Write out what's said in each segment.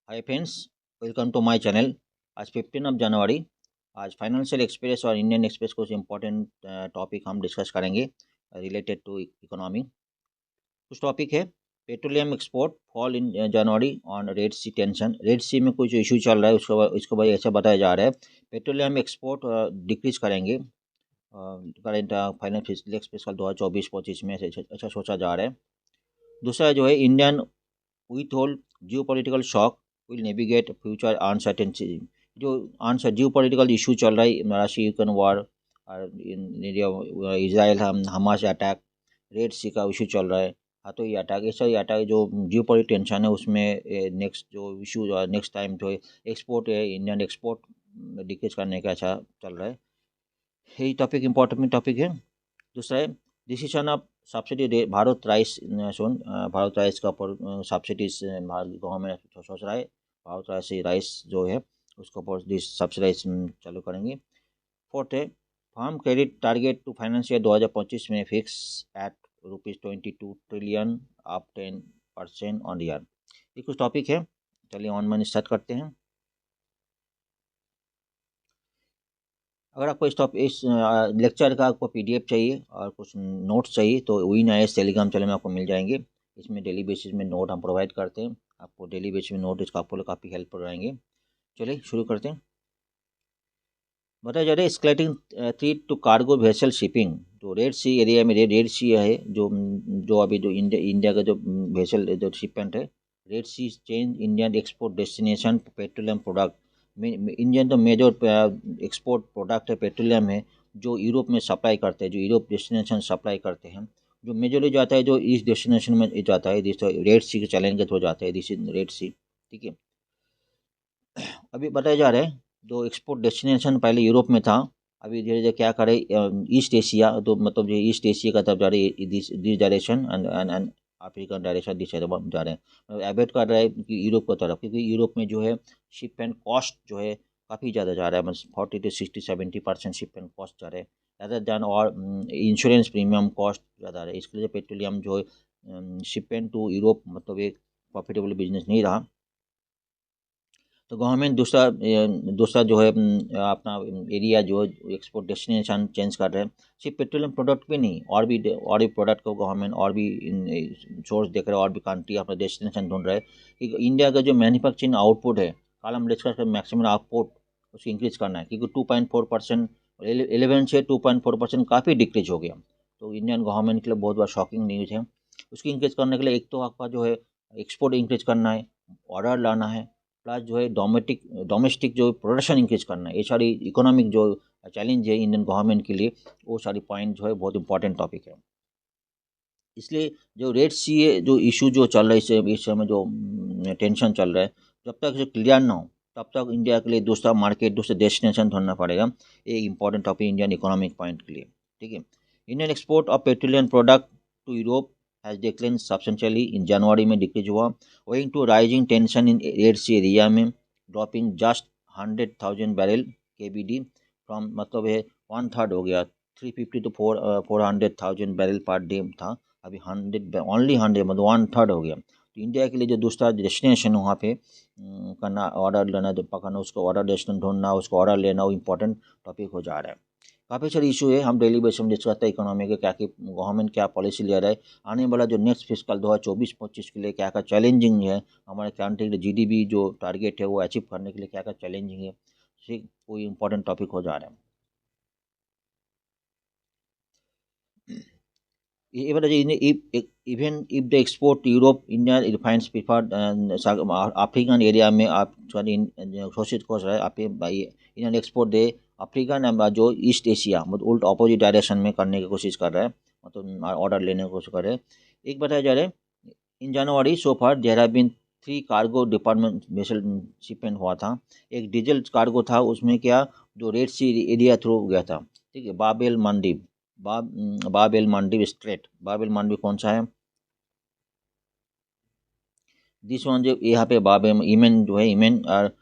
Hi friends, welcome to my channel. आज 15 जनवरी। आज फाइनेंशियल एक्सप्रेस और इंडियन एक्सप्रेस कुछ इंपॉर्टेंट टॉपिक हम डिस्कस करेंगे रिलेटेड टू इकोनॉमी। कुछ टॉपिक है। Petroleum export fall in January on Red Sea tension. Red Sea में कुछ इशू चल रहा है, इसको बाद ऐसा बताया जा रहा है पेट्रोलियम एक्सपोर्ट डिक्रीज करेंगे करेंट फाइनेंशियल एक्सप्रेस का 2024-25 में अच्छा सोचा जा रहा है। दूसरा जो है Indian with hold geopolitical shock will navigate future uncertainty. जो आंसर जियो पोलिटिकल इशू चल रहा है, रशिया यूक्रेन वॉर और India Israel Hamas attack, Red Sea का इशू चल रहा है। हाँ, तो ये अटैक ऐसा ही अटैक जो जियो पोलिटिकल टेंशन है उसमें नेक्स्ट जो इशू नेक्स्ट टाइम जो एक्सपोर्ट है, इंडियन एक्सपोर्ट डिक्रीज करने का अच्छा चल रहा है। यही टॉपिक इंपॉर्टेंट टॉपिक है। दूसरा है decision of subsidy Bharat rice Bharat rice का ऊपर सब्सिडीज गवर्नमेंट सोच रहा है। भारत राइस जो है उसके ऊपर सब्सिडाइज चालू करेंगे। फोर्थ है farm credit target to financial 2025 में fix at ₹22 trillion, up 10% on year. ये कुछ टॉपिक है। चलिए ऑन मन स्टार्ट करते हैं। अगर आपको इस लेक्चर का आपको पीडीएफ चाहिए और कुछ नोट्स चाहिए तो win I S Telegram channel में आपको मिल जाएंगे। इसमें डेली बेसिस में नोट हम प्रोवाइड करते हैं। आपको डेली बेसिस में नोट इसका आपको काफ़ी हेल्प रहेंगे। चलिए शुरू करते हैं। बताया जा रहा है escalating threat to cargo vessel shipping. जो रेड सी एरिया में रेड सी है, जो अभी जो इंडिया का जो वेसल जो शिपमेंट है, Red Sea change Indian export destination petroleum product. Indian तो मेजर एक्सपोर्ट प्रोडक्ट है पेट्रोलियम है, जो यूरोप में सप्लाई करते हैं, जो यूरोप डेस्टिनेशन सप्लाई करते हैं। जो मेजरली जाता है जो ईस्ट डेस्टिनेशन में जाता है, रेड सी के चैलेंज के थ्रू जाता है, दिस इज रेड सी। ठीक है। अभी बताया जा रहा है जो एक्सपोर्ट डेस्टिनेशन पहले यूरोप में था, अभी धीरे धीरे क्या करे ईस्ट एशिया, तो मतलब ये ईस्ट एशिया का तरफ जा रही है, this direction and African direction this जा रहे हैं। एवेट कर रहा है कि यूरोप की तरफ, क्योंकि यूरोप में जो है शिप एंड कॉस्ट जो है काफ़ी ज़्यादा जा रहा है, मतलब 40 to 60-70% शिप एंड कॉस्ट जा रहे हैं ज़्यादा जान, और इंश्योरेंस प्रीमियम कॉस्ट ज़्यादा रहे। इसके लिए पेट्रोलियम जो है शिप एंड टू यूरोप मतलब एक प्रॉफिटेबल बिजनेस नहीं रहा। तो गवर्नमेंट दूसरा जो है अपना एरिया जो एक्सपोर्ट डेस्टिनेशन चेंज कर रहे हैं। सिर्फ पेट्रोलियम प्रोडक्ट भी नहीं, और भी प्रोडक्ट को गवर्नमेंट और भी सोर्स देख रहे हैं, और भी कंट्री अपना डेस्टिनेशन ढूंढ रहे हैं कि इंडिया का जो मैन्युफैक्चरिंग आउटपुट है, कल हम डिस्कस कर मैक्सिमम आउटपुट उसको इंक्रीज करना है, क्योंकि 2.4% 11 से 2.4% काफ़ी डिक्रीज हो गया। तो इंडियन गवर्नमेंट के लिए बहुत बड़ा शॉकिंग न्यूज़ है। उसकी इंक्रीज करने के लिए एक तो आपका जो है एक्सपोर्ट इंक्रीज करना है, ऑर्डर लाना है, प्लस जो है डोमेस्टिक जो प्रोडक्शन इंक्रीज करना है। ये सारी इकोनॉमिक जो चैलेंज है इंडियन गवर्नमेंट के लिए, वो सारी पॉइंट जो है बहुत इंपॉर्टेंट टॉपिक है। इसलिए जो रेड सी जो इशू जो चल रहा है, इस समय जो टेंशन चल रहा है, जब तक जो क्लियर ना हो तब तक इंडिया के लिए दूसरा मार्केट, दूसरा डेस्टिनेशन ढूंढना पड़ेगा। एक important topic Indian economic point के लिए। ठीक है। Indian export of petroleum product to Europe has decline substantially in January में डिक्रीज हुआ, owing to rising tension in Red Sea area में, dropping just 100,000 barrel KBD from, मतलब है 1/3 हो गया, 350 to 400,000 बैरल पर डे था, अभी 100 ओनली 100 मतलब 1/3 हो गया। तो इंडिया के लिए जो दूसरा डेस्टिनेशन वहाँ पे करना, ऑर्डर लेना, जो पकड़ना, उसको ऑर्डर डेस्टिनेशन ढूंढना, उसको ऑर्डर लेना, वो इंपॉर्टेंट टॉपिक हो जा रहा है। काफ़ी सारे इशू है, हम डेली बेसिस में डिस्कस करते हैं इकोनॉमी के, क्या कि गवर्नमेंट क्या पॉलिसी ले रहा है, आने वाला जो नेक्स्ट फिस्कल 2024-25 के लिए क्या क्या चैलेंजिंग है, हमारे कंट्री के GDP जो टारगेट है वो अचीव करने के लिए क्या क्या चैलेंजिंग है, ठीक कोई इंपॉर्टेंट टॉपिक हो जा रहा है। Even if they export to Europe, India refines preferred African area में आप सॉरी घोषित हो रहा है आप इंडियन एक्सपोर्ट दे अफ्रीकन जो ईस्ट एशिया मतलब उल्ट अपोजिट डायरेक्शन में करने की कोशिश कर रहा है, मतलब ऑर्डर लेने की कोशिश कर रहे हैं। एक बताया जा रहा है in January so far there have been 3 cargo department vessel shipment हुआ था। एक डीजल कार्गो था, उसमें क्या जो रेड सी एरिया थ्रू गया था। ठीक है। बाब एल मंडीव स्ट्रेट, बाब एल मंडीव कौन सा है, दिस वन जो यहाँ पे बाब ईमेन जो है, ईमेन और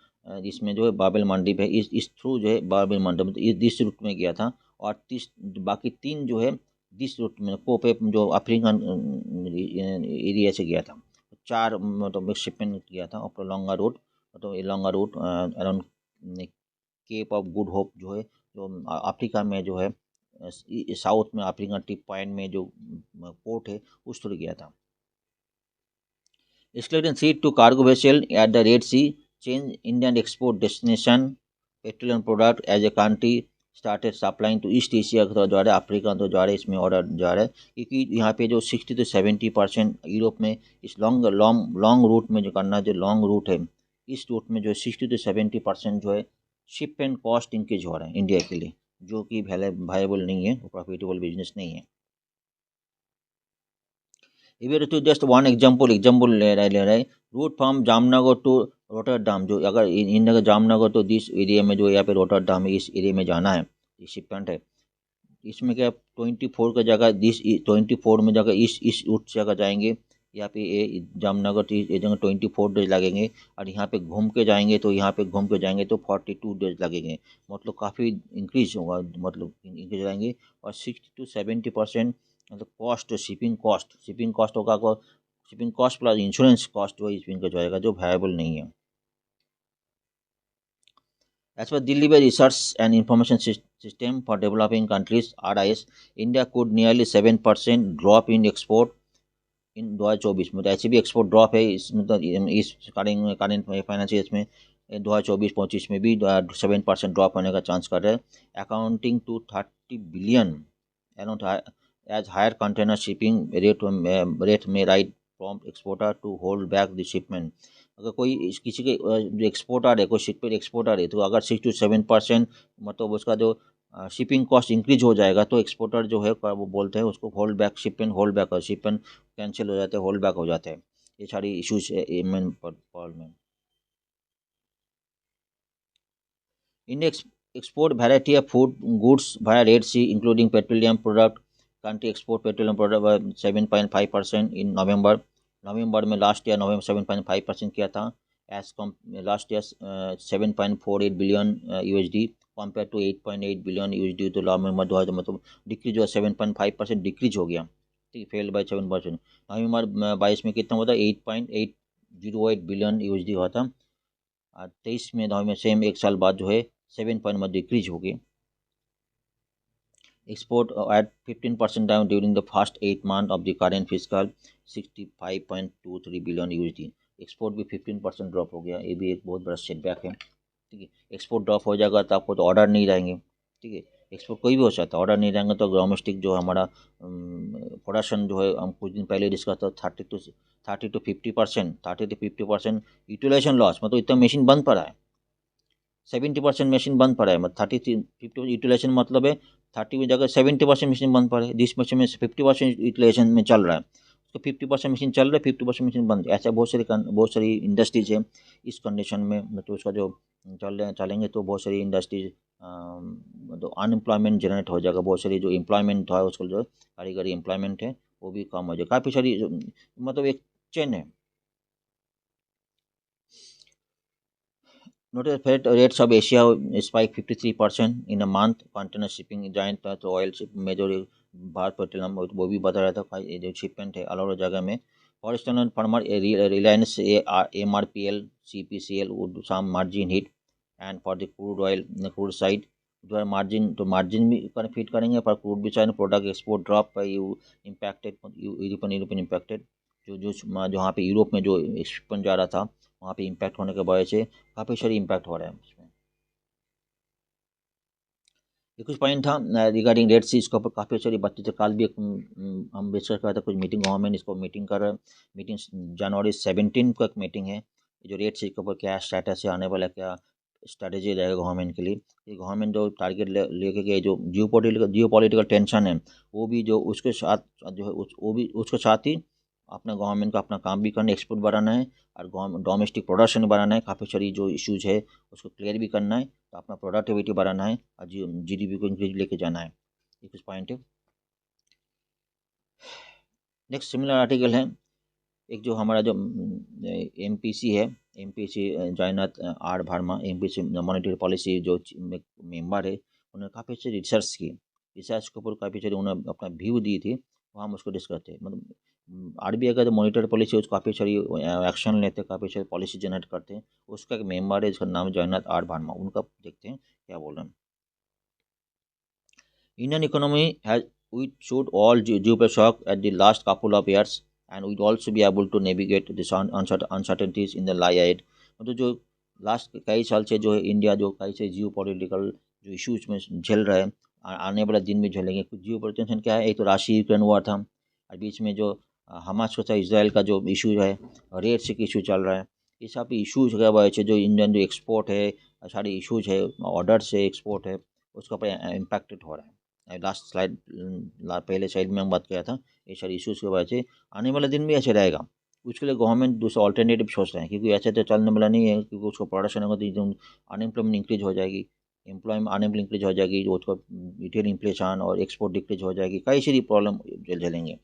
इसमें जो है बाबेल मंडीव है, इस थ्रू जो है बाबेल मंडीव मतलब दिस रूट में गया था। और बाकी 3 जो है दिस रूट में कोपे जो अफ्रीकन एरिया से गया था। 4 मतलब शिपमेंट किया था और लॉन्गा रूट तो longer route around Cape of Good Hope जो है, जो अफ्रीका में जो है, साउथ में अफ्रीका टिप पॉइंट में जो पोर्ट है उस थ्रू गया था। Escalating threat to cargo vessel at the Red Sea change Indian export destination petroleum product as a country started supplying to east Asia तो जा रहा है, अफ्रीका तो जा रहा है, इसमें ऑर्डर जा रहा है क्योंकि यहाँ पे जो 60 to 70% यूरोप में इस लॉन्ग लॉन्ग लॉन्ग रूट में जो करना, जो लॉन्ग रूट है इस रूट में जो 60 to 70% जो है शिप एंड कॉस्ट इंक्रीज हो रहा है इंडिया के लिए, जो कि वायबल नहीं है, प्रॉफिटेबल बिजनेस नहीं है। If you to just one example ले रहे हैं, रूट फ्रॉम जामनगर टू रोटरडाम, जो अगर इंडिया का जामनगर तो दिस एरिया में जो यहाँ पे रोटरडाम है इस एरिया में जाना है, शिपमेंट है, इसमें क्या 24 का जगह दिस 24 में जगह इस रूट से अगर जाएंगे यहाँ पे ये जामनगर तो ये जगह 24 डेज लगेंगे, और यहाँ पे घूम के जाएंगे तो यहाँ पे घूम के जाएंगे तो 42 डेज लगेंगे, मतलब काफ़ी इंक्रीज होगा, मतलब इंक्रीज रहेंगे। और 60 to 70% मतलब कॉस्ट, शिपिंग कॉस्ट होगा, shipping cost plus insurance cost जो शिपिंग का जाएगा, जो वायबल नहीं है। As per Delhi Bay Research and Information System for Developing Countries (RIS), India could nearly 7% drop in export इन 2024 में, तो ऐसे भी एक्सपोर्ट ड्रॉप है इसमें, तो इस करेंट फाइनेंशियल में 2024-25 में भी 7% ड्रॉप होने का चांस कर रहे हैं, accounting to 30 billion around as higher container shipping rate में right from exporter to hold back the shipment. अगर कोई किसी के जो एक्सपोर्टर है, कोई शिप पर एक्सपोर्टर है, तो अगर 6 to 7% मतलब उसका जो शिपिंग कॉस्ट इंक्रीज हो जाएगा तो एक्सपोर्टर जो है वो बोलते हैं उसको hold back shipment, hold back, shipment cancel हो जाते हैं, होल्ड बैक हो जाते हैं। ये सारी इश्यूज है मेन प्रॉब्लम में। India export variety of food goods via Red Sea, including petroleum product. Country export petroleum product by 7.5% in November. नवंबर में लास्ट ईयर नवंबर 7.5% किया था, as come last year 7.48 billion USD compare to 8.8 billion USD, तो नवंबर 2000 मतलब decrease हुआ, 7.5% decrease हो गया, ठीक है, फेल बाय 7%। नवंबर 22 में कितना हुआ था, 8.808 बिलियन USD हुआ था, 23 में नवंबर में सेम एक साल बाद जो है 7 में डिक्रीज हो गई। Export at 15% down during the first 8 months of the current fiscal, 65.23 billion USD। Export भी 15% ड्रॉप हो गया, ये भी एक बहुत बड़ा सेटबैक है, ठीक है। एक्सपोर्ट ड्रॉप हो जाएगा तो आपको तो ऑर्डर नहीं रहेंगे, ठीक है, एक्सपोर्ट कोई भी हो सकता है, ऑर्डर नहीं रहेंगे तो डोमेस्टिक जो हमारा प्रोडक्शन जो है, हम कुछ दिन पहले डिस्कस था 30 to 50% यूटिलाइजेशन लॉस, मतलब इतना मशीन बंद पड़ा है, 70% मशीन बंद पड़ा है, मतलब 30-50 यूटिलाइजेशन मतलब है 30 की जगह 70% मशीन बंद पड़े, जिस मशीन में 50% यूटिलाइजेशन में चल रहा है उसको 50% मशीन चल रहा है, 50% मशीन बंद, ऐसा बहुत सारी इंडस्ट्रीज है। इस कंडीशन में मतलब उसका जो चलेंगे तो बहुत सारी इंडस्ट्रीज मतलब अनएम्प्लॉयमेंट जनरेट हो जाएगा, बहुत सारी जो एम्प्लॉयमेंट है उसको जो कारीगरी एम्प्लॉयमेंट है वो भी कम हो जाएगा, काफ़ी सारी मतलब एक चेन है। Notice freight rates of Asia spiked 53% in a month. Container shipping giant तो ऑयल शिप में जो भारत पेट्रोलियम वो भी बता रहा था, ये जो शिपमेंट है अलग अलग जगह में। और external firmer Reliance MRPL CPCL would some margin hit, and for the crude side जो है मार्जिन भी फिट करेंगे, पर क्रूड भी साइड प्रोडक्ट एक्सपोर्ट ड्रॉप पर यू इम्पैक्टेड यूरोपियन इम्पैक्टेड, जो जहाँ पे यूरोप में जो शिपमेंट जा रहा था वहाँ पे इम्पैक्ट होने के वजह से काफ़ी सारी इम्पैक्ट हो रहा है इसमें। ये कुछ पॉइंट था रिगार्डिंग रेड सी, इसके ऊपर काफ़ी सारी बातें थे, कल भी हम डिस्कस कर रहे थे, कुछ मीटिंग गवर्नमेंट इसको मीटिंग कर रहा है, मीटिंग जनवरी 17 को एक मीटिंग है, जो रेड सी के ऊपर क्या स्टेटस है आने वाला, क्या स्ट्रैटेजी रहेगा गवर्नमेंट के लिए। ये गवर्नमेंट जो टारगेट लेके गए, जो जियो पॉलिटिकल टेंशन है वो भी जो उसके साथ जो है वो भी उसके साथ ही अपना गवर्नमेंट का अपना काम भी करना, एक्सपोर्ट बढ़ाना है और डोमेस्टिक प्रोडक्शन बढ़ाना है, काफ़ी सारी जो इश्यूज है उसको क्लियर भी करना है, तो अपना प्रोडक्टिविटी बढ़ाना है और GDP को इंक्रीज लेके जाना है, ये कुछ पॉइंट है। नेक्स्ट सिमिलर आर्टिकल है, एक जो हमारा जो MPC है, MPC जयनाथ R Verma, MPC monetary policy जो मेंबर है, उन्होंने काफ़ी अच्छी रिसर्च की, रिसर्च के ऊपर काफ़ी सारी उन्होंने अपना व्यू दी थी, वो हम उसको डिस्कस थे। मतलब RBI का जो मॉनिटर पॉलिसी उसको काफ़ी सारी एक्शन लेते हैं, काफ़ी सारी पॉलिसी जनरेट करते हैं। उसका एक मेंबर है जिसका नाम जगन्नाथ आर वर्मा, उनका देखते हैं क्या बोल रहे हैं। Indian economy has withstood all shock at the last couple of years and will also be able to navigate this uncertainties in the lie ahead। मतलब जो लास्ट कई साल से जो है इंडिया जो कई से जियो पॉलिटिकल जो इश्यूज में झेल रहा है, आने वाला दिन में झेलेंगे। कुछ जियो पॉलिटिशियन क्या है, एक तो राशि यूक्रेन हुआ था और बीच में जो हमास के साथ इसराइल का जो इशू है, रेड सी इशू चल रहा है। ये सब इशूज के वजह से जो इंडियन जो एक्सपोर्ट है, सारे इशूज है, ऑर्डर से एक्सपोर्ट है, उसका पर इम्पैक्टेड हो रहा है। लास्ट स्लाइड पहले साइड में हम बात किया था, ये सारे इश्यूज़ की वजह से आने वाला दिन भी ऐसे रहेगा। उसके लिए गवर्नमेंट दूसरा ऑल्टरनेटिव सोच रहे हैं, क्योंकि ऐसे तो चलने वाला नहीं है, क्योंकि उसको प्रोडक्शन होगा तो अनएम्प्लॉयमेंट इंक्रीज हो जाएगी, अनएम्प्लॉयमेंट इंक्रीज हो जाएगी, जो उसको रिटेल इन्फ्लेशन और एक्सपोर्ट डिक्रीज हो जाएगी, कई सारी problem झेलेंगे।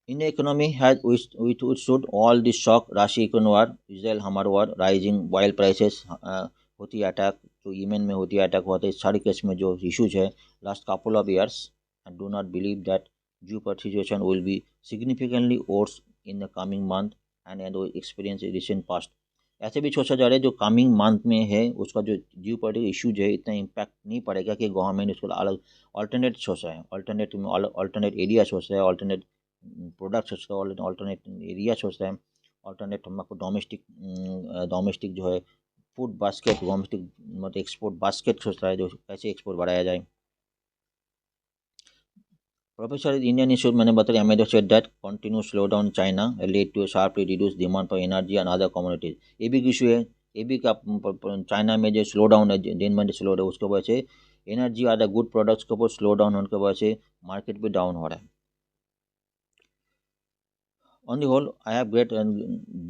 Indian economy has withstood all this shock, Russia-Ukraine war, Israel-Hamas war, rising oil prices, होती अटैक जो यमन में होती अटैक हुआ था, इस सारे केस में जो इशूज है last couple of years, and do not believe that geopolitical situation will be significantly worse in the coming month and experience recent past। ऐसे भी सोचा जा रहा है जो कमिंग मंथ में है उसका जो जियोपॉलिटिकल इशूज है इतना इम्पैक्ट नहीं पड़ेगा, कि गवर्नमेंट उसको अलग ऑल्टरनेट सोच रहा है, ऑल्टरनेट एरिया सोच रहा है, ऑल्टरनेट प्रोडक्ट सोच रहा है, ऑल्टरनेट एरिया सोच रहे हैं, ऑल्टरनेट हम आपको डोमेस्टिक जो है फूड बास्केट, डोमेस्टिक मतलब एक्सपोर्ट बास्केट सोच रहा है, जो कैसे एक्सपोर्ट बढ़ाया जाए। प्रोफेसर इंडियन इंस्टीट्यूट मैंने बताया एमएडो said that continue slow down China led to sharply reduce demand for energy and other commodities. ये भी इशू है, ये भी का चाइना में जो स्लो डाउन है, दिन में स्लो है, उसके वजह से एनर्जी अदर गुड प्रोडक्ट्स के ऊपर स्लो डाउन होने की वजह से मार्केट भी डाउन हो रहा है। On the whole, I have great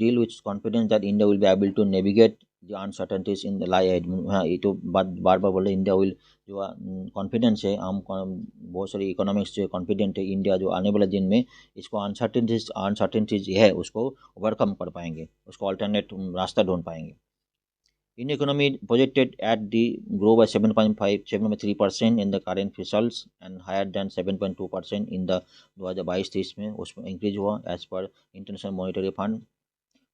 deal with confidence that India will be able to navigate the uncertainties in the lie ahead। हाँ, ये तो बात बार बार बोले, इंडिया विल जो कॉन्फिडेंस है, हम बहुत सारी इकोनॉमिक्स जो कॉन्फिडेंट है, इंडिया जो आने वाले दिन में इसको अनसर्टेनिटीज है उसको ओवरकम कर पाएंगे, उसको अल्टरनेट रास्ता ढूंढ पाएंगे। Indian economy projected at the grow by 7.3% in the current results and higher than 7.2% in the 2022-23 में उसमें इंक्रीज हुआ as per international monetary fund.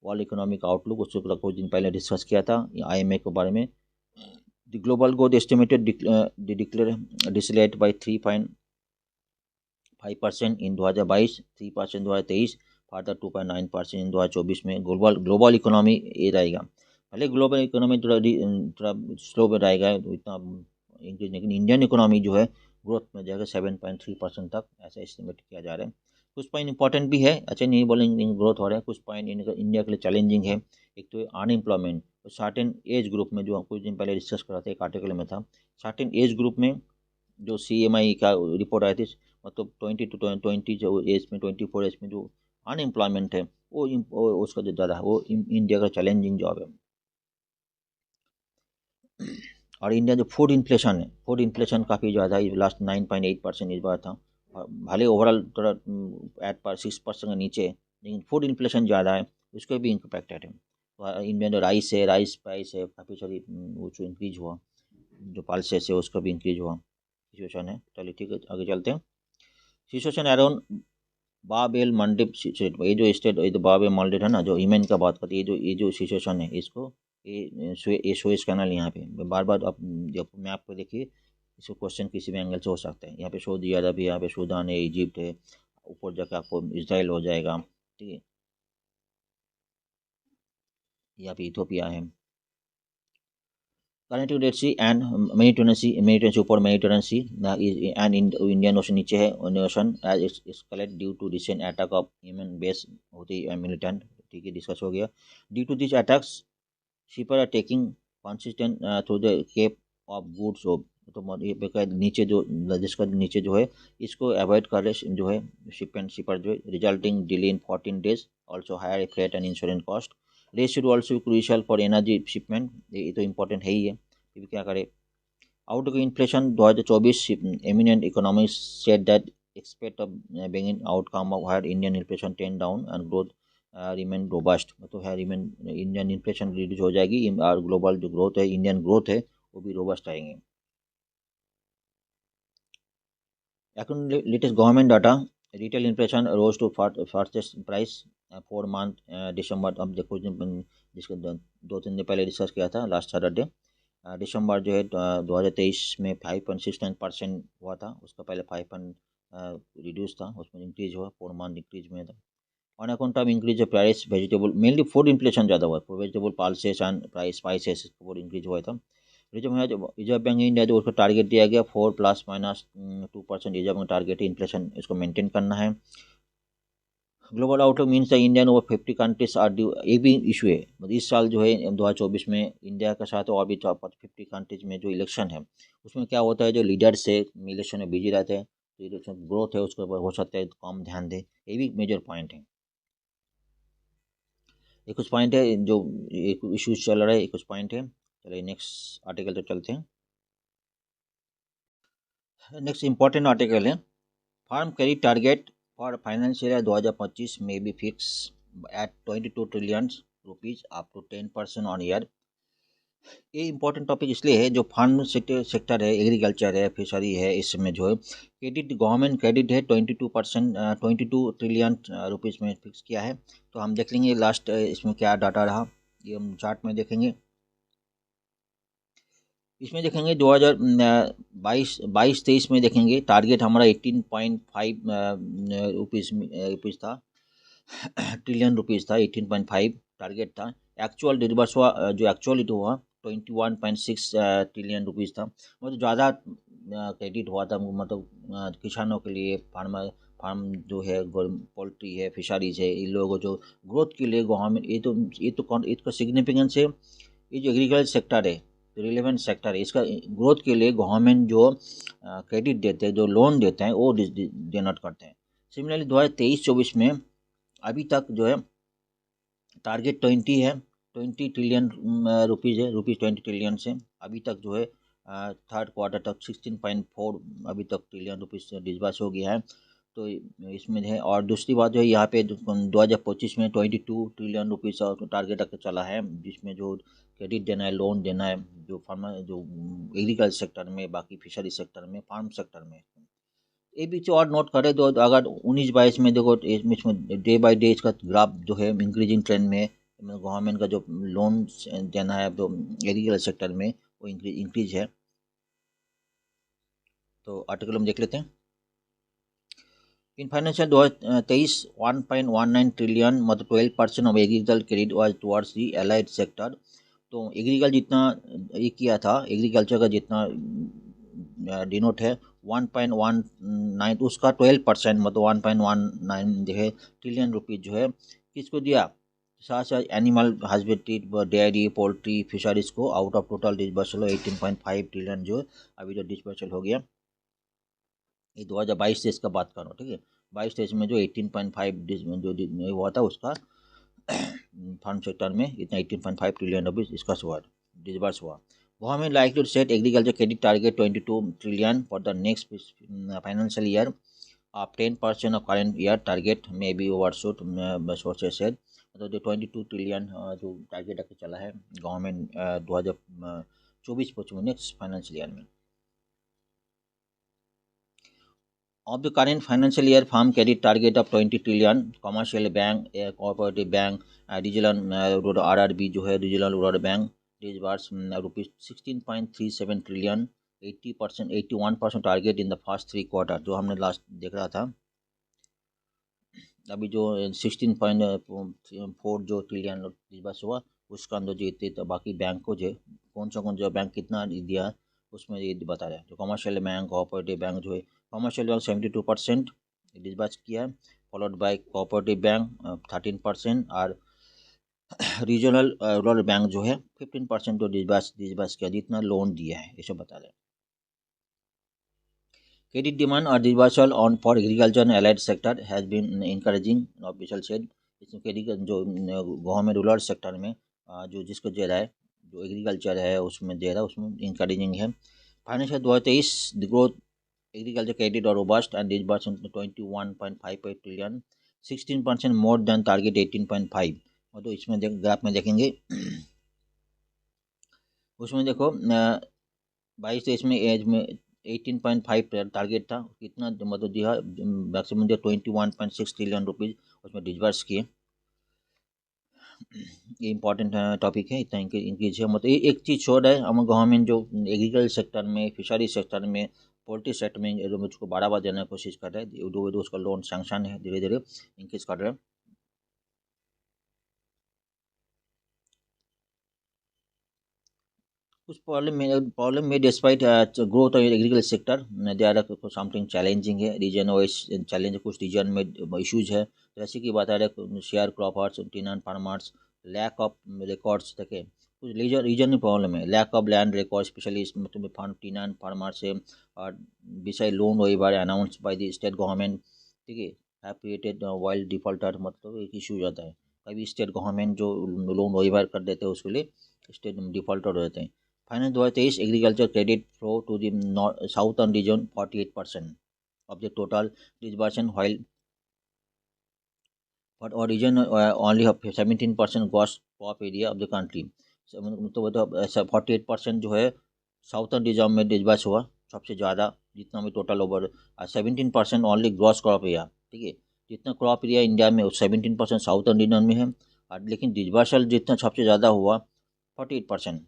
World economic outlook उसको कुछ दिन पहले डिस्कस किया था IMF के बारे में। द ग्लोबल ग्रोथ एस्टिमेटेड डिसलेट बाई 3.5% इन 2022, 3% 2023, फर्दर 2.9% इन 2024 में। ग्लोबल इकोनॉमी ये रहेगा, भले ग्लोबल इकोनॉमी थोड़ा स्लो में रहेगा तो इतना इंक्रीज, लेकिन इंडियन इकोनॉमी जो है ग्रोथ में जाएगा 7.3% तक, ऐसा एस्टिमेट किया जा रहा है। कुछ पॉइंट इंपॉर्टेंट भी है, अच्छा नहीं बोलेंगे ग्रोथ हो रहा है, कुछ पॉइंट इंडिया के लिए चैलेंजिंग है। एक तो अनएम्प्लॉयमेंट, सर्टेन एज ग्रुप में, जो कुछ दिन पहले डिस्कस करा था एक आर्टिकल में था, सर्टेन एज ग्रुप में जो CMI का रिपोर्ट आई थी, मतलब 20 to 20 जो एज में, 24 एज में जो अनएम्प्लॉयमेंट है वो उसका जो ज़्यादा है, वो इंडिया का चैलेंजिंग जॉब है। और इंडिया जो फूड इन्फ्लेशन काफ़ी ज़्यादा है, लास्ट 9.8% इस बार था, और भले ओवरऑल थोड़ा 8.6% के नीचे, लेकिन फूड इन्फ्लेशन ज़्यादा है, उसको भी इम्पैक्टेड है। तो इंडिया जो राइस प्राइस है काफ़ी सारी वो जो इंक्रीज हुआ, जो पल्सेस है उसका भी इंक्रीज हुआ, सिचुएशन है। चलिए ठीक है, आगे चलते हैं। सिचुएशन अराउंड बाब एल मंडिप, ये जो स्टेट, ये जो बाब एल मंडिप है ना, जो ईमेन का बात करते हैं, ये जो सिचुएशन है, इसको ये सुएज कैनाल यहाँ पे बार बार आप जब मैप पे देखिए, इसको क्वेश्चन किसी भी एंगल से हो सकता है। यहाँ पे सऊदी अरब है, यहाँ पे सूडान है, इजिप्ट है, ऊपर जाकर आपको इसराइल हो जाएगा, ठीक है, यहाँ पे इथोपिया है। Connective red sea and Mediterranean ऊपर, मेडिटेरेनियन एंड इंडियन ओशन नीचे है, ocean as escalate due to recent attack of Yemen base होती है मिलिटेंट, ठीक है, डिस्कस हो गया। Due to this attacks shipper are taking consistent through the Cape of Goods Hope, तो ये नीचे जो जिसका नीचे जो है इसको अवॉइड कर रहे जो है शिपर जो है, resulting delay in 14 days, also higher freight and insurance cost. Race should also crucial for energy shipment, ये तो इंपॉर्टेंट है ही है, फिर क्या करे। Outlook inflation 2024, eminent economics said that expect of begging outcome of higher Indian inflation 10 down and growth remain robust, मतलब है रिमेन, इंडियन इन्फ्लेशन रिड्यूस हो जाएगी और ग्लोबल जो ग्रोथ है, इंडियन ग्रोथ है, वो भी रोबस्ट आएंगे। Latest government data retail inflation rose to fastest price 4 month दिसंबर। अब देखो जिसको 2-3 दिन पहले डिस्कस किया था लास्ट सैटरडे। दिसंबर जो है 2023 में 5.69% हुआ था, उसका पहले 5 रिड्यूस था, उसमें इंक्रीज हुआ, 4 मंथ इंक्रीज में था। On account of increase price vegetable mainly food inflation ज़्यादा हुआ है, vegetable pulses and price spices food increase हुआ था। रिजर्व बैंक इंडिया जो उसका टारगेट दिया गया 4 ±2% रिजर्व बैंक टारगेट इन्फ्लेशन इसको मेंटेन करना है। Global outlook means Indian over 50 countries are due, ये भी इशू है। मतलब इस साल जो है 2024 में इंडिया के साथ और भी 50 कंट्रीज में जो इलेक्शन है उसमें क्या होता है, जो लीडर्स है इलेक्शन में बिजी रहते हैं, तो इलेक्शन ग्रोथ है उसके ऊपर हो सकता है कम ध्यान दे, ये भी मेजर पॉइंट है। ये कुछ पॉइंट है जो इश्यूज चल रहा है, ये कुछ पॉइंट है। चलिए नेक्स्ट आर्टिकल तो चलते हैं। नेक्स्ट इंपॉर्टेंट आर्टिकल है farm credit target for financial year 2025 में be fix at 22 trillion rupees up to 10% on year. ये इंपॉर्टेंट टॉपिक इसलिए है, जो फार्म सेक्टर है, एग्रीकल्चर है, फिशरी है, इसमें जो है क्रेडिट गवर्नमेंट क्रेडिट है 22%, 22 ट्रिलियन रुपीज़ में फिक्स किया है। तो हम देख लेंगे लास्ट इसमें क्या डाटा रहा, ये हम चार्ट में देखेंगे। इसमें देखेंगे 2022-23 में देखेंगे टारगेट हमारा 18.5 रुपीज़ था, ट्रिलियन रुपीज़ था, 18.5 टारगेट था। एक्चुअल डिसबर्स हुआ, जो एक्चुअलिटी हुआ 21.6 ट्रिलियन रुपीज़ था। मतलब ज़्यादा क्रेडिट हुआ था, मतलब किसानों के लिए, फार्म जो है, पोल्ट्री है, फिशरीज है, इन लोगों को जो ग्रोथ के लिए गवर्नमेंट, इसका सिग्निफिकेंस है। ये जो एग्रीकल्चर सेक्टर है, रिलेवेंट सेक्टर है, इसका ग्रोथ के लिए गवर्नमेंट जो क्रेडिट देते हैं, जो लोन देते हैं, वो डिनोट करते हैं। सिमिलरली 2023-24 में अभी तक जो है टारगेट 20 है, 20 ट्रिलियन रुपीज़ है, रुपीज़ 20 ट्रिलियन से अभी तक जो है थर्ड क्वार्टर तक 16.4 अभी तक ट्रिलियन रुपीज़ डिस्बर्स हो गया है। तो इसमें है, और दूसरी बात जो है यहाँ पे 2025 में 22 ट्रिलियन रुपीज़ का टारगेट रख चला है, जिसमें जो क्रेडिट देना है, लोन देना है, जो फार्मर, जो एग्रीकल्चर सेक्टर में, बाकी फिशरी सेक्टर में, फार्म सेक्टर में। ये बीच और नोट करें तो अगर 19-22 में देखो, इसमें डे बाय डे इसका ग्राफ जो है इंक्रीजिंग ट्रेंड में, गवर्नमेंट का जो लोन देना है तो एग्रीकल्चर सेक्टर में वो इंक्रीज है। तो आर्टिकल हम देख लेते हैं। इन फाइनेंशियल 2023 1.19 ट्रिलियन, मतलब 12% of agriculture credit was towards the allied sector. तो एग्रीकल्चर जितना ये किया था, एग्रीकल्चर का जितना डिनोट है 1.19, तो उसका 12%, मतलब 1.19 जो है ट्रिलियन रुपीज़ जो है किसको दिया, साथ साथ animal husbandry, dairy, poultry, fisheries को। Out of total disbursal 18.5 trillion जो अभी जो डिसबर्सल हो गया, ये 2022-23 का बात कर रहा हूँ, ठीक है। 22-23 में जो 18.5 जो हुआ था उसका फार्म सेक्टर में इतना 18.5 ट्रिलियन रुपीज इसका हुआ, डिसबर्स हुआ। Government like to set agriculture credit target 22 trillion for the next financial year of 10% of current year target में बी ओवरशूट, सोर्सेस सेड। मतलब जो 22 ट्रिलियन जो टारगेट रख चला है गवर्नमेंट 2024-25 में, नेक्स्ट फाइनेंशियल ईयर में। Of the current financial year, farm credit target of 20 trillion, commercial bank, cooperative bank, regional RRB जो है, regional rural bank, disburse rupees 16.37 trillion, 80%, 81% target in the first 3 quarter, जो हमने last देख रहा था। अभी जो 16.4 जो ट्रिलियन डिसबर्स हुआ, उसका अंदर जो इतने, तो बाकी बैंक को जो कौन सा बैंक कितना दिया, उसमें ये बता रहे हैं। जो कमर्शियल बैंक, कोऑपरेटिव बैंक जो है, कमर्शियल बैंक 72% डिसबर्स किया है, फॉलोड बाय कोऑपरेटिव बैंक 13%, और रीजनल रूरल बैंक जो है 15% जो डिसबर्स किया, जितना लोन दिया है, ये सब बता रहे हैं। Credit demand or disbursal on for agriculture and allied sector has been encouraging, official said। इसमें क्रेडिट जो गवर्नमेंट रूरल सेक्टर में जो जिसको दे रहा है, जो एग्रीकल्चर है उसमें दे रहा है, उसमें इंकरेजिंग है। Financial 2023 the growth agriculture credit और robust and disbursement 21.58 trillion, 16% more than target 18.5। और तो इसमें ग्राफ में देखेंगे, उसमें देखो 22-23 में एज में 18.5 टारगेट था, कितना मतलब दिया, मैक्सिमम दिया 21.6 ट्रिलियन रुपीज़ उसमें डिस्बर्स किए। ये इंपॉर्टेंट टॉपिक है, इतना इंक्रीज है। मतलब ये एक चीज़ छोड़ है, हम गवर्नमेंट जो एग्रीकल्चर सेक्टर में, फिशरी सेक्टर में, पोल्ट्री सेक्टर में जो मुझको बढ़ावा देने की कोशिश कर रहे हैं, दो उसका लोन सैंक्शन है, धीरे धीरे इंक्रीज कर रहे हैं। कुछ प्रॉब्लम में despite growth of agriculture sector they are something challenging है, रीजन वाइज चैलेंज, कुछ रीजन में इश्यूज है, जैसे कि बता रहे sharecroppers, tenant farmers, lack of records देखे, कुछ रीजन में प्रॉब्लम है, lack of land record specially मतलब टीनन फार्मर्स है, और बिसाइड लोन वही बार announce by the state government, ठीक है, हैव क्रिएटेड वाइल्ड डिफॉल्टर, मतलब एक इशू हो जाता है, कभी स्टेट गवर्नमेंट जो लोन वही बार कर देते हैं उसके लिए स्टेट डिफॉल्टर हो जाते हैं। Finance 2023 agriculture credit flow to the southern region 48% of the total disbursement, while but our region only have 17% gross crop area of the country। तो 48% जो है साउथर्न रीजन में डिस्बर्स हुआ सबसे ज़्यादा, जितना भी total over 17% only gross crop area, ठीक है, जितना क्रॉप एरिया इंडिया में 17% साउथर्न रीजन में है, और लेकिन डिस्बर्सल जितना सबसे ज़्यादा हुआ 48%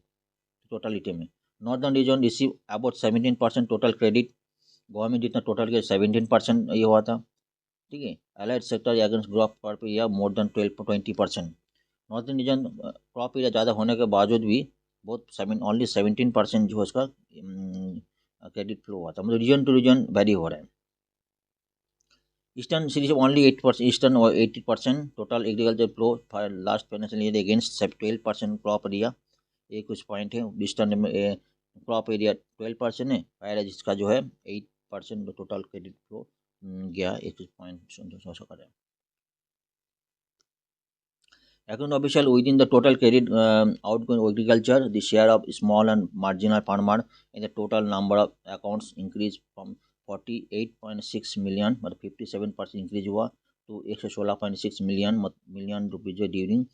टोटलिटी में। Northern region receive about 17% total credit, government जितना टोटल के 17% ये हुआ था, ठीक है। Allied sector against crop crop area more than 12-20%। Northern region crop area ज़्यादा होने के बावजूद भी बहुत ओनली 17% जो है उसका क्रेडिट फ्लो हुआ था, मतलब रीजन टू रीजन वेरी हो रहा है। ईस्टर्न सीरीज ओनली 8%, ईस्टर्न और 80% total agriculture flow last financial year against 12% crop area, ये कुछ पॉइंट है। ईस्टर्न में क्रॉप एरिया 12% है, वायरस इसका जो है 8% टोटल क्रेडिट फ्लो गया, एक कुछ पॉइंट शो कर रहे हैं। Account official within the total credit outgoing agriculture, the share of small and marginal farmer in the total number of accounts increased from 48.6 million मतलब 57% इंक्रीज हुआ तो 116.6 मिलियन रुपीज जो ड्यूरिंग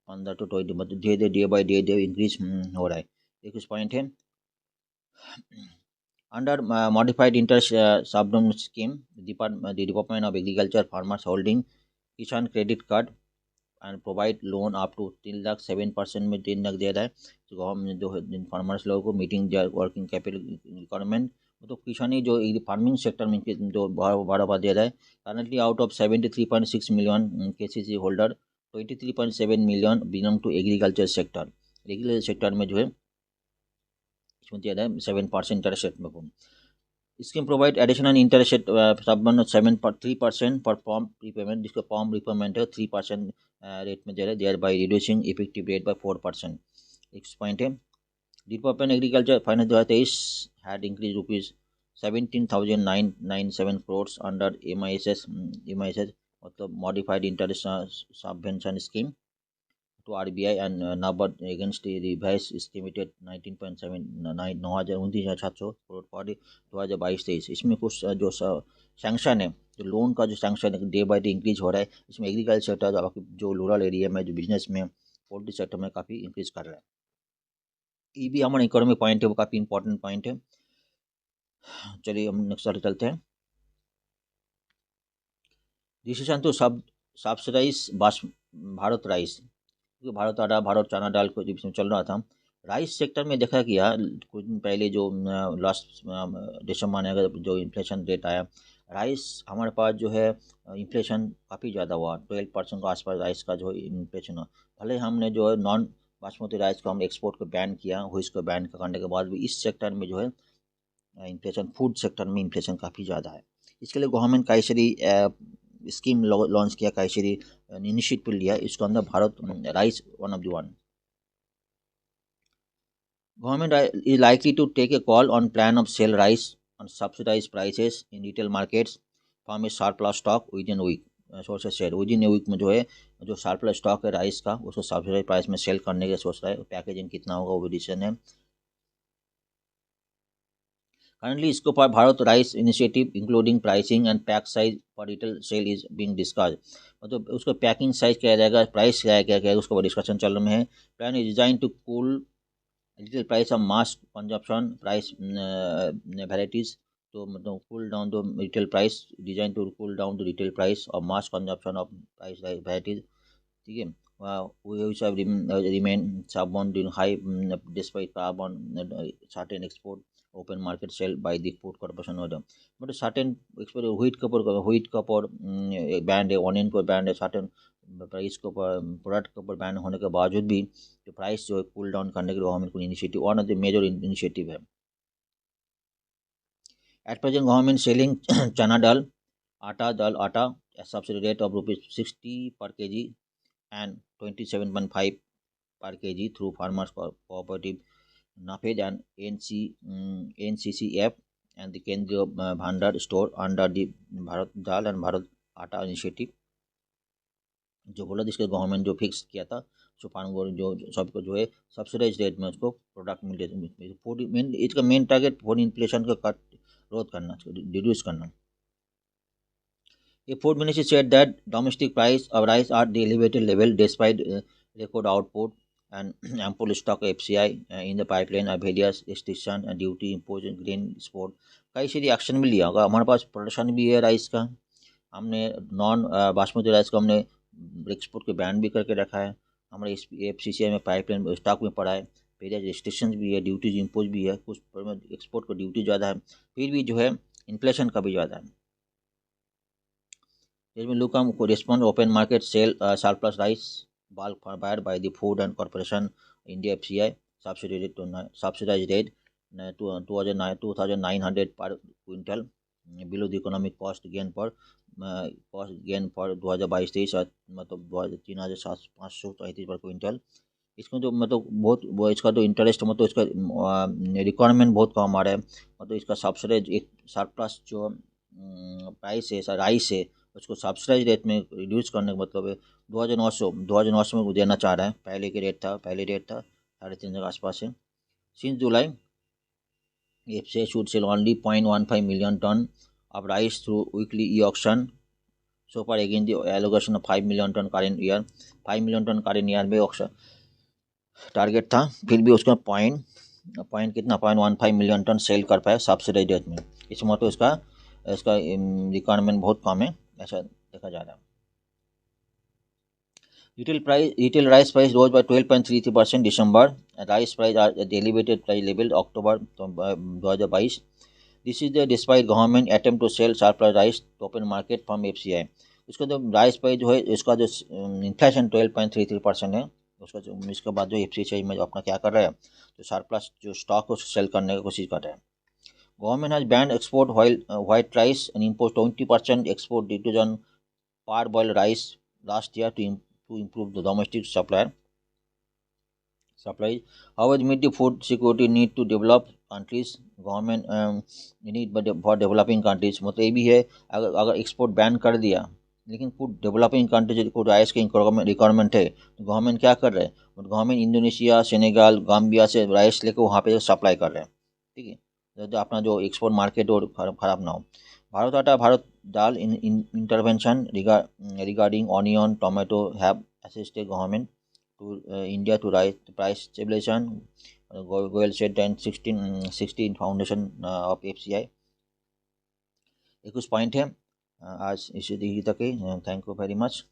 15 to 20 मतलब धीरे day by day increase हो रहा है। एक उस पॉइंट है अंडर मॉडिफाइड इंटरेस्ट सबलोन scheme, the Department of Agriculture farmers holding Kisan credit card and provide loan up to 3,07% में 3 लाख दे रहा है। तो गवर्नमेंट जो है जिन फार्मर्स लोगों को मीटिंग वर्किंग कैपिटल रिक्वायरमेंट, तो किसानी जो फार्मिंग सेक्टर में जो बढ़ावा दे रहा है। Currently out of 73.6 million KCC holder 23.7 million belong to agriculture sector, agriculture sector में जो है इसमें दिया रहा है 7% इंटरेस्ट रेट में। Scheme provide additional interest rate subvention 3% पर फॉर्म रीपेमेंट, जिसका फॉर्म रीपेमेंट है 3% रेट में दे रहा है, there by reducing effective rate by 4%। एक पॉइंट है department agriculture finance 2023 had increase ₹17,997 crore under MISS मतलब modified interest subvention scheme to RBI and NABARD against the revised estimated 19.79 crore for 2022-23। इसमें कुछ जो सैंक्शन है, जो लोन का जो सैंक्शन है डे बाई डे इंक्रीज हो रहा है। इसमें एग्रीकल्चर सेक्टर जो रूरल एरिया में जो बिजनेस में पोल्ट्री सेक्टर में काफ़ी इंक्रीज कर रहा है। ये भी हमारा इकोनॉमिक पॉइंट है, वो काफ़ी इंपॉर्टेंट पॉइंट है। चलिए हम नेक्स्ट साइड चलते हैं। Decision to subsidize Bharat rice, क्योंकि भारत आटा भारत चना दाल को जिसमें चल रहा था। राइस सेक्टर में देखा गया कुछ दिन पहले जो लास्ट दिसंबर में अगर जो इन्फ्लेशन रेट आया, राइस हमारे पास जो है इन्फ्लेशन काफ़ी ज़्यादा हुआ, 12% के आसपास राइस का जो इन्फ्लेशन हुआ। भले हमने जो है नॉन बासमती राइस को हम एक्सपोर्ट को बैन किया, हुइस को बैन करने के बाद भी इस सेक्टर में जो है इन्फ्लेशन, फूड सेक्टर में इन्फ्लेशन काफ़ी ज़्यादा है। इसके लिए गवर्नमेंट काईसरी स्कीम लॉन्च किया, काईसरी इनिशिएटिव लिया, इसके अंदर Bharat rice one of the one. Government is likely to take a call on plan of sale rice on subsidise prices in retail markets from a surplus stock within week. Sources said within a week में जो है जो surplus stock है rice का उसको subsidise price में cell करने के सोच रहा है। पैकेजिंग कितना होगा वो भी डिसीजन है। Currently, scope of Bharat Rice initiative, including pricing and pack size for retail sale, is being discussed। मतलब उसका पैकिंग साइज क्या रहेगा, प्राइस क्या है, उसका डिस्कशन चल रहा है। Plan is design to cool Retail price of mass consumption price varieties. तो मतलब cool down the retail price, designed to cool down the retail price of mass consumption of price varieties. ठीक है, we have remain stubborn in high despite carbon certain export open market sell by the food corporation order. But certain export wheat का ऊपर band है, onion को band है, certain price के ऊपर product के ऊपर बैन होने के बावजूद भी जो प्राइस जो है कूल डाउन करने के लिए गवर्नमेंट को initiative, one of the major initiative है. At present government selling chana dal आटा at subsidy rate of rupees 60 per kg and 27.5 per kg through farmers cooperative NAFED and NCCF and the Kendriya Bhandar store under the Bharat Dal and Bharat Atta initiative. जो बोला जिसके government जो fix किया था, जो farmer जो सबको जो है सब्सिडाइज रेट में उसको प्रोडक्ट मिल जाए. फूड मेन इसका मेन टारगेट फूड इन्फ्लेशन का रोध करना, रिड्यूस करना. A food ministry said that domestic price of rice are at the elevated level despite record output and ample stock of FCI in the pipeline of various restriction and duty imposed in grain export. कई सारी action भी लिया होगा. हमारे पास production भी है rice का, हमने नॉन बासमती राइस को हमने एक्सपोर्ट के बैन भी करके रखा है, हमारे FCCI में पाइपलाइन स्टॉक में पड़ा है, वेरियस रिस्ट्रिक्शन भी है, ड्यूटीज इम्पोज भी है, कुछ एक्सपोर्ट को ड्यूटी ज़्यादा है, फिर भी जो है इन्फ्लेशन का भी ज़्यादा है. इसमें Lucam could respond open market sale surplus rice bulk fired by the Food and Corporation India FCI subsidized rate 2,900 per quintal below the economic cost gain for 2022-23 मतलब 3,533 पर क्विंटल. इसमें तो मतलब बहुत इसका तो इंटरेस्ट मतलब इसका रिक्वायरमेंट बहुत कम आ रहा है, मतलब इसका सब्सिडाइज एक सरप्लस जो प्राइस है राइस है उसको सब्सिडाइज रेट में रिड्यूस करने का मतलब है 2,900 में देना चाह रहा है. पहले रेट था 3,500 के आसपास है. Since July FCI should sell only 0.15 million ton of rice through weekly e-auction. So far again the allocation of 5 million ton current year में ऑक्शन टारगेट था, फिर भी उसका पॉइंट कितना 0.15 मिलियन टन सेल कर पाया सब्सिडाइज रेट में. इस मतलब इसका रिक्वायरमेंट बहुत कम है, ऐसा देखा जा रहा है. Retail rice price rose by 12.33% December. Rice price are at the elevated price level October 2022. This is despite government attempt to sell surplus rice to open market from FCI. उसका जो राइस प्राइस जो है इसका जो inflation 12.33% है, उसका जो इसके बाद जो FCI में जो अपना क्या कर रहा है, जो सरप्लस जो स्टॉक को सेल करने की कोशिश कर रहा है. Government has banned export white rice and imposed 20% export duties on parboiled rice last year to improve the domestic supply. However, to meet the food security need to develop countries, government need for developing countries. मतलब ये भी है अगर export ban कर दिया लेकिन food developing countries को rice की रिक्वायरमेंट है तो गवर्नमेंट क्या कर रहे हैं, गवर्नमेंट इंडोनेशिया सेनेगल गाम्बिया से राइस लेकर वहाँ पे सप्लाई कर रहे हैं. ठीक है, तो अपना जो एक्सपोर्ट मार्केट और खराब ना हो. भारत आटा भारत दाल intervention regarding onion tomato have assisted government to India to rise price stabilization. Goel said and 16 foundation of FCI. 21 point है आज इसी तक ही. Thank you very much.